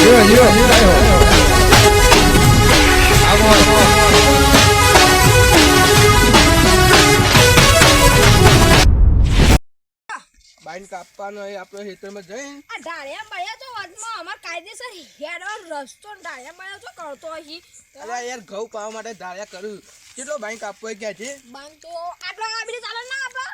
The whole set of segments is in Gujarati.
બાઈન કાપવાનો એ આપણે ખેતરમાં જઈને આ ઢાળિયા મળ્યા તો વચમાં અમાર કાયદેસર હેડો રસ્તો ઢાળિયા મળ્યો તો કરતો હજી અરે યાર ઘઉં પાવા માટે ધાર્યા કરું કેટલો બાઈન કાપવો એ ક્યાં છે બાંધ તો આટલા કાપી ચાલે ના આપડા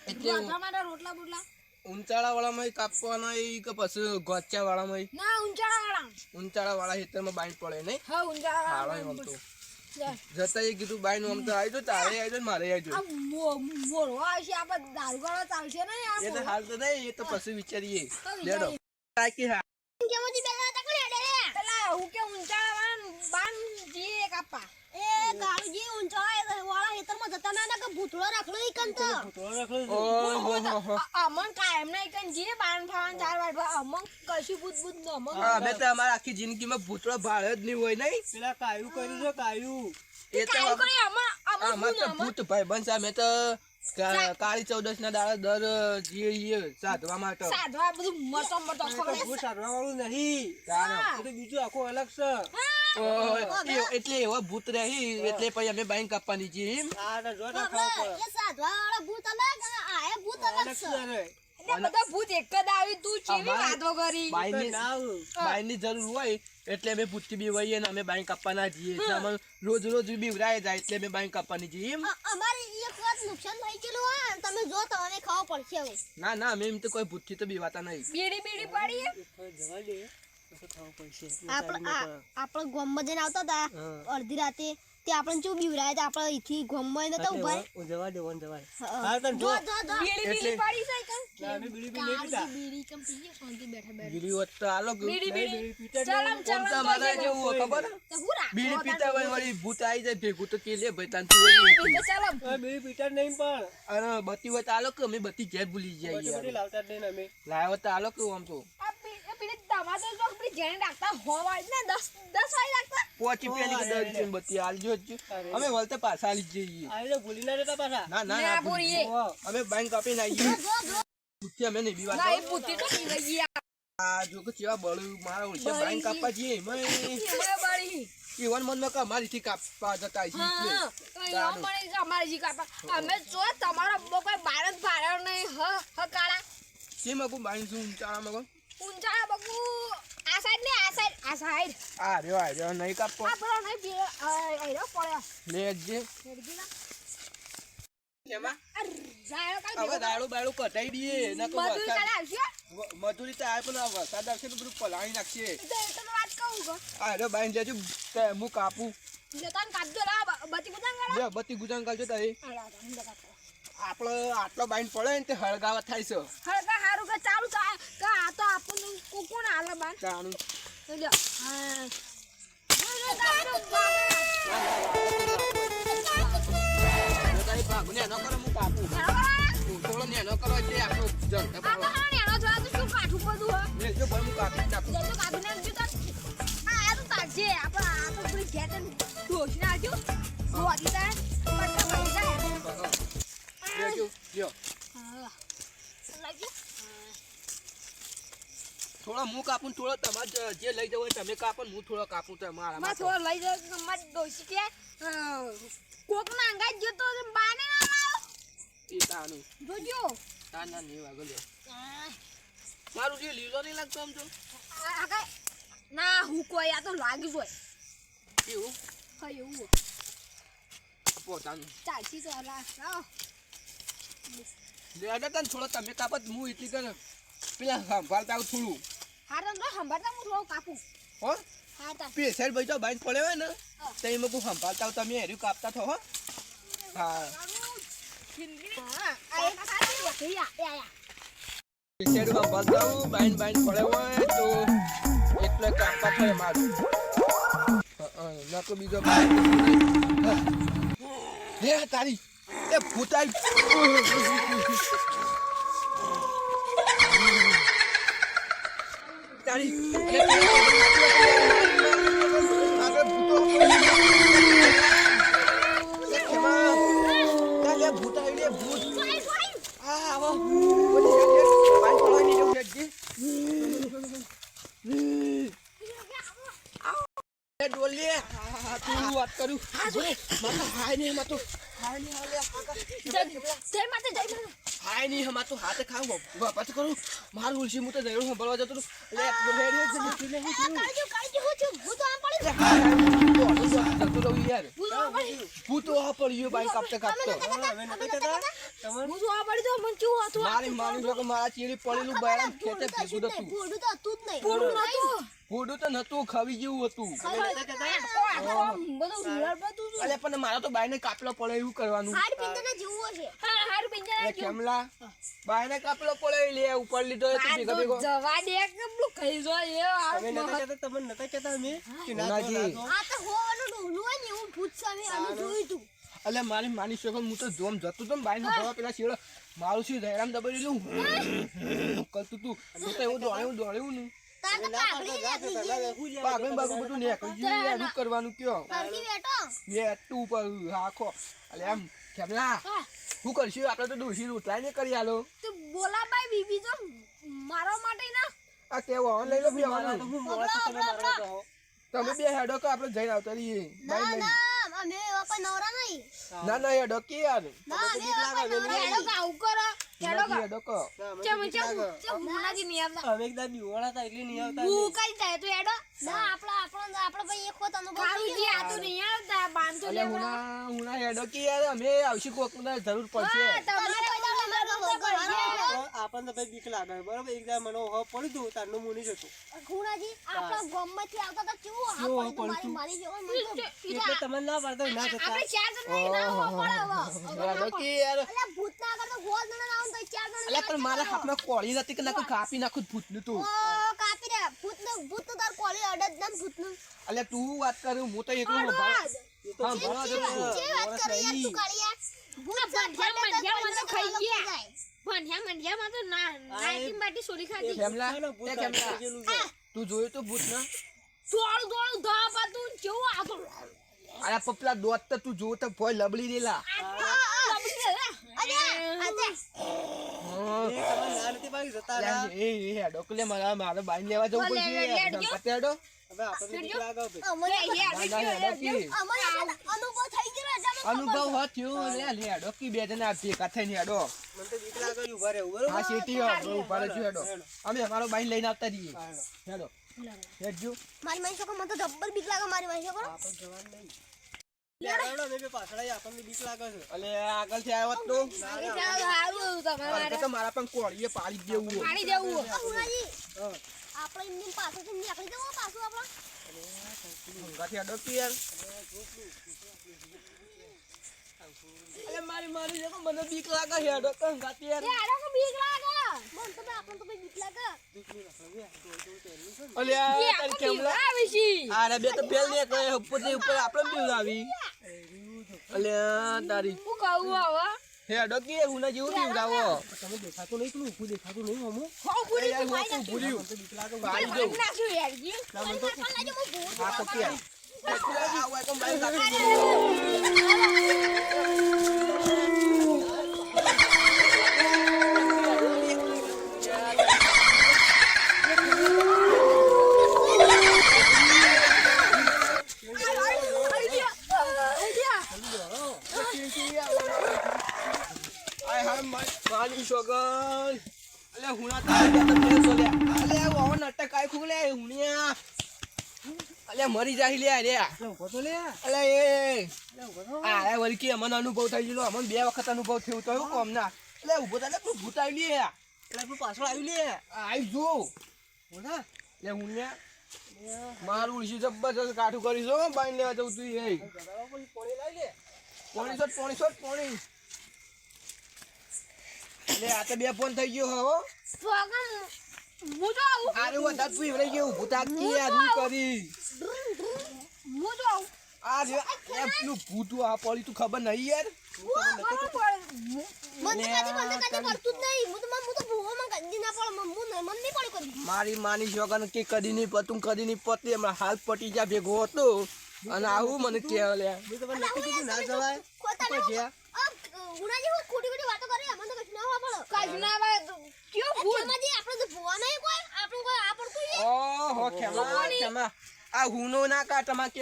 એટલે વાંધા માટે રોટલા બોટલા ઊંચાળા વાળામાં કાપવાના એ કે પછી ગોચા વાળામાં ના ઊંચાળા વાળા ઊંચાળા વાળા ખેતરમાં બાઈન પડે નહીં હા ઊંચાળા હાલો વાળા એમ તો જતા એ કીધું બાઈન આમ તો આવી જો તારે આવી જો મારે આવી જો આ મોરવા આવશે આપણે દારૂ ગાળો ચાલશે ને યાર એ તો હાલ તો નહીં એ તો પછી વિચારીએ તો લેડો કાકી હા કેવું જી બેલા તા કોને ડે પેલા હું કે ઊંચાળા વાળા બાન જી કાપા એ ગાળુજી ઊંચાળા વાળા ખેતરમાં જતા ના કે ભૂતળો રાખલો ઈ કંતો ઓહો અમન કાયમ નહીં કન જે બાન ફાવન ચાર વાર અમન કશું ભૂત ન અમન હા મેં તો અમારા આખી જિંદગીમાં ભૂતળો ભાળ્યો જ નહીં હોય નહીં પેલા કાયું કર્યું છે કાયું એ તો કાઈ કરી અમન આમાં તો ભૂત ભાઈ બનશે મેં તો કાળી ચૌદશ ના દાડા દર જઈએ સાધવા માટે સાધવા બધું મરતો ખબર ભૂત સારવા વાળું નહીં એ તો બીજું આખું અલગ છે એટલે એવા ભૂત રહી એટલે પછી અમે બાઈન કાપવાની છીએ એમ આ જો ના ખાવ એ સાધવા વાળા ભૂત અલગ આ એ ભૂત અલગ છે પડે એટલે બધા ભૂત એક જ આવી તું ચીવી વાતો કરી બાઈન ની જરૂર હોય એટલે અમે ભૂત બી વહીએ ને અમે બાઈન કાપવાના છીએ અમે રોજ રોજ બીવરાય જાય એટલે અમે બાઈન કાપવાની છીએ એમ અમારે એક વાત નુકસાન થઈ ગયેલું હોય તમે જો તમને ખાવા પડશે હવે ના ના અમે એમ તો કોઈ ભૂત થી તો બીવાતા નહીં બીડી પડી જવા દે તો ખાવ પડશે આપણે ગોમમાં જઈને આવતા હતા અડધી રાતે તે આપણે ચો બીવરાય તો આપણે અહીંથી ગોમમાં નતા ઉભા જવા દે વન જવા હા તન જો બીડી પડી જાય કમ ના અમે બીડી બી નહીં પીતા બીડી કમ પીએ શાંતિ બેઠા બેઠા બીડી હોત તો આલો બીડી પીતા ચલમ કોમ તો મારા જેવું હોય ખબર તો હુરા બીડી પીતા હોય વળી ભૂત આવી જાય ભેગું તો કે લે ભાઈ તાન ચલમ બીડી પીતા નહીં પણ અરે બત્તી હોય તો આલો કે અમે બત્તી ઘેર ભૂલી બધી જઈએ લાવતા જ નહીં અમે લાવ્યો તો આલો કે આમ તો પેલી તમારે જો પેલી જેને રાખતા હોવાય ને 10 વાય રાખતા પોચી પેલી કે 10 રૂપિયાની બત્તી આલજો જ અમે વળતે પાછા આલી જઈએ આ ભૂલી ના જતા પાછા ના ના ના બોરીએ અમે બાઈન કાપીને આવીએ ભૂતથી અમે નહીં બીવાતા ના એ બુદ્ધિ તો પી ગઈ આ જો કે કેવા બળું મારા ઓળશે બાઈન કાપવા જઈએ મેં બળી ઈવન મનમાં કે અમારીથી કાપવા જતા છે અમારે જી કાપા અમે જો તમારા કોઈ બાર જ ભાડ્યો નહીં હ કાળા કે મગુ બાઈન શું ઊંચાળા મગો ઊંચા બકુ આ સાઈડ આ રહ્યો નહીં કાપો આ પેલો નહીં પી આયરો પડ્યો લેજે હેડગીના કેમાં જાયો કાલ હવે દાડું બાડું કટાઈ દઈએ ન તો મજૂરી કાલે આવશે મજૂરી તો આ પણ આ વરસાદ આવશે તો બધું પલાળી નાખશે તો વાત કહું કો આ રે બાઈન લેજો હું કાપું જતાન કાપજો લા બતી ગુજાન લે બત્તી ગુજાન કરજો તારી ગાળા આપણો આટલો બાઈન પડે ને તે હળગાવા થાય છે હળગા હારું કે ચાલુ કા આ તો આપણને કોણ આલે બાન જાણું લ્યો હા તારી ભાગને ન કરો હું કાપું થોડો ને ન કરો એટલે આપણો જણ લેજો ભાઈ હું કાપી નાખું લેજો લ્યો થોડો હું કાપું થોડો તમારે જે લઈ જવો તમે કાપો હું થોડો કાપું તમારા માટે કોક ના અંગાજ જતો બાને ના લાવો એ તાનું જોજો તાના નહીં વાગો લ્યો મારું જે લીલો નહીં લાગતો આમ તો ના હું કોઈ આ તો લાગી જોય એવું હા એવું પોતાનું ચાલશી તો લાવ લેડે તને થોડો તમે કાપત હું એટલી કરે પેલા સંભાળતા આવું થોડું હા તો સંભાળતા હું થોડું કાપું હો હા તા પેસર ભાઈ તો બાઈક પડે હોય ને તો એમાં હું સંભાળતા આવું તમે હેર્યું કાપતા થો હો હા પેસર સંભાળતા આવું બાઈન પડે હોય તો એટલે કાપવા થાય મારું ન તો બીજો હે તારી એ ભૂતાઈ તારી ડોલ લે તું વાત કરું માતો હાય ને માતો હાય ને હાલે જય માતા જય માતા હાય ની હમા તો હાથે ખાવ બાપા તો કરું મારું ઉલસી હું તો જઈરો સંભાળવા જતો લે હેડે જલ્દી લે હું કાળજી હું છું હું તો આમ પડી જતો રહું યાર હું તો આ પડ્યો બાઈક કાપતે કાપતો હું તો આ પડી તો મન કેવું હતું મારી લોકો મારા ચીડી પડેલું બાયરામ ખેતે ભેગું હતું ફોડું તો હતું જ નહીં ફોડું તો નતું ખવી જેવું હતું બધું અલે પણ મારા તો બાયને કાપલો પડે એવું કરવાનું હાડ પિંજરા જેવું છે હા હાડ પિંજરા અરે કેમલા બાયને કાપલો પડે લે ઉપર લીધો તો ભેગો ભેગો જવા દે કે પેલું ખાઈ જો એ અમે નતા કહેતા તમને નતા કહેતા અમે કે ના નાજી. આ તો હોવાનું ડોલું હોય ને એવું ભૂત સામે અમે જોયું તું અલે મારી માની શકો હું તો જોમ જતો તો બાયનો ભવા પેલા શેડો મારું શું જયરામ દબાઈ લીધું કરતું તું હું તો એવું દોડ્યું ને તાર તો કાગડી પાગલ બાગલ બધું નીકળી ગયું એનું કરવાનું કયો કરતી બેઠો એ તું પર હાખો અલે એમ કેમલા શું કરશું આપણે તો ડોસી રોટલા ને કરી આલો તું બોલા ભાઈ બીબી તો મારવા માટે ના આ કેવો લઈ લો બેવાનું હું મોડા તમે મારવા જાઓ તમે બે હેડો કે આપણે જઈને આવતા રહીએ ના ના અમે એવા કોઈ નવરા નહીં ના હેડો કે યાર ના અમે એવા કોઈ નવરા હેડો કા આવું કરો હેડો કા હેડો કો ચમ મુનાજી નહીં આવતા અમે એકદા બીવાળા હતા એટલે નહીં આવતા હું કઈ જાય તું હેડો ના આપણો ભાઈ એક વખત અનુભવ થઈ ગયો આ તો નહીં આવતા બાંધો અલે હુના હેડો કે યાર અમે આવશું કોક ને જરૂર પડશે તમારે કોઈ દાડો આપણને તો ભાઈ બીક લાગે બરાબર એકદા મને હવે પડી દઉં તારનું મુની જતું ખૂણાજી આપણા ગામમાંથી આવતા તો કેવું આ પડી મારી જેવો મને તો એટલે તમને ના પાડતા ના જતા આપણે ચાર જણ નહીં ના પડે હેડો કે યાર અલા ભૂત ના કરતો ગોળ ના આવું તો ચાર જણ અલે પણ મારા હાથમાં કોળી નથી કે નાખું કાપી નાખું ભૂતનું તું ઓ કાપી દે ભૂત તો તાર કોળી અડદ ના ભૂત નું અલે તું વાત કર હું તો એકલો હા ભણવા જતો જે વાત કરે યાર તું કાળિયા ભૂત ભંડિયા તો ખાઈ ગયા ભંડિયા તો ના નાઈટી બાટી સોરી ખાધી કેમલા તે કેમલા તું જોયું તો ભૂત ના દોડ ધા પાતું કેવું આતો અરે પપલા દોત તો તું જો તો ભોય લબડી દેલા એ હેડો કે મારે બાઈન લેવા જવું પડશે પતે હેડો હવે આપણને બીક લાગે અનુભવ થઈ ગયો અનુભવ હોત થયો લે હેડો કે બે જણા ભેગા થઈને હેડો મને તો બીક લાગે ઉભા રહેવું બરોબર હા સીટી ઉભા રહેજો હેડો અમે અમારો બાઈન લઈને આવતા રહીએ હેડો હેડજો મારી માઈ છોકરો મને તો જબ્બર બીક લાગે મારી માઈ છોકરો આપણ જવાન નહીં લેડો ને બે પાછળ આવી આપણને બીક લાગે છે અલે આગળ થી આવ્યો તો હારું તમારે તો મારા પણ કોળીએ પાડી દેવું પાડી દેવું હુણાજી આપણે એમની પાછળથી નીકળી જવું પાછું આપણે ગાથી હેડો કે યાર અલે મારી જો મને બીક લાગે હેડો તો ગાથી યાર એ આડો કે બીક લાગે મન તો આપણને તો બીક લાગે અલે તાર કેમલા આરે બે તો પેલ ને કહે ઉપર આપણે બી આવી અલે તારી હું કહું હવે હેડો કે હું ના જેવું બી ઉડાવો તમે દેખાતું નહીં પેલું ઊભું દેખાતું નહીં હમું યાર હું તો ભૂલ્યું તો બીક લાગે પાડી દઉં નાખ્યું યાર જી મને તો લાગે હું ભૂત હા તો કે આવા તો બાઈ મારી સોગન અલે હુણા તા અલે ઓ નાટક આય ખુલે હુણિયા અલે મરી જાય લે રે ઉભો તો લે અલે એ આ વળકી અમને અનુભવ થઈ ગયો અમને બે વખત અનુભવ થયો તો એવું કોમ ના અલે ઉભો તા તું ભૂત આવી લે એટલે તું પાછળ આવી લે આઈ જો બોલા લે હુણિયા મારું ઉલસી જબરજસ્ત કાઠું કરીશું બાઈન લેવા જવું તું એ પોણી લાવી લે પોણી લે આ તો બે ફોન થઈ ગયો હો સોગમ હું જો આવું આરે વધારે તું રહી ગયો ભૂતા કી આ રૂ કરી હું જો આવું આ રે એ પેલું ભૂતું આ પડી તું ખબર નહીં યાર મને કદી કરતું જ નહીં હું તો ભૂવામાં કદી ના પડે મન નહીં પડી કરી મારી માની છોકરાને કે કદી નહીં પતું કદી નહીં પતી હમણાં હાલ પટી જા ભેગો હતો અને આવું મને કે લે મેં તમને નક્કી કીધું ના જવાય ખોટા જ્યાં ઉનાજી હું ખોટી વાતો કરી અમને તો કશું ના પડે કશું ના આવે કયો ભૂત આપણે તો ભૂવા નહીં કોઈ આપણે કોઈ આ પડતું ઓહો ખેમા આ હુનો ના કા તમાથી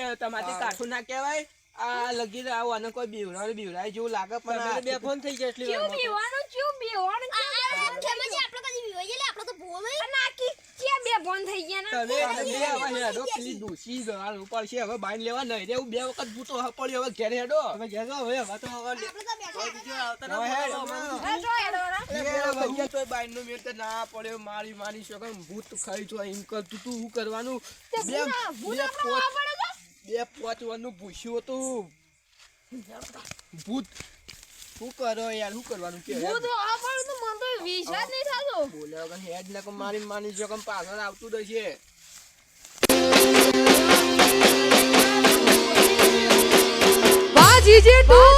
કાઠું ના કહેવાય. આ લગી આવો અને કોઈ બીવરાય જેવું લાગે પણ તમે બે ફોન થઈ ગયા એટલી ચેવું વારમાં તો. બીવાનું ખેમાજી આપણે કદી બીવાઈએ લે આપણે તો ભૂવો નહીં નાખી ચે બે ફોન થઈ ગયા ને તમે બે હવે હેડો પેલી ડોસી ગળાલ ઉપર છે હવે બાઈન લેવા નહીં દેવું બે વખત ભૂતો પડ્યો હવે ઘેર હેડો તમે ઘેર જાઓ હવે તો હવે આપણે તો બેઠા બીજે આવતા ના હવે હેડ. બોલાવો. એ જો હેડો રા ભૈયા તો બાઈન નો મેળ તો ના પડ્યો મારી શકો ભૂત ખાઈ છો એમ કરતું તું શું કરવાનું તે બે ભૂત બે આપણે પોચ પડે તો બે પોચવાનું ભૂસ્યું હતું ભૂત શું કરો યાર શું કરવાનું કે ભૂત આ પડે તો મન તો વિશ્વાસ નહીં થતો બોલ્યા વગર હેડ ને મારી શકો પાછળ આવતું જ છે વાહ જીજે તું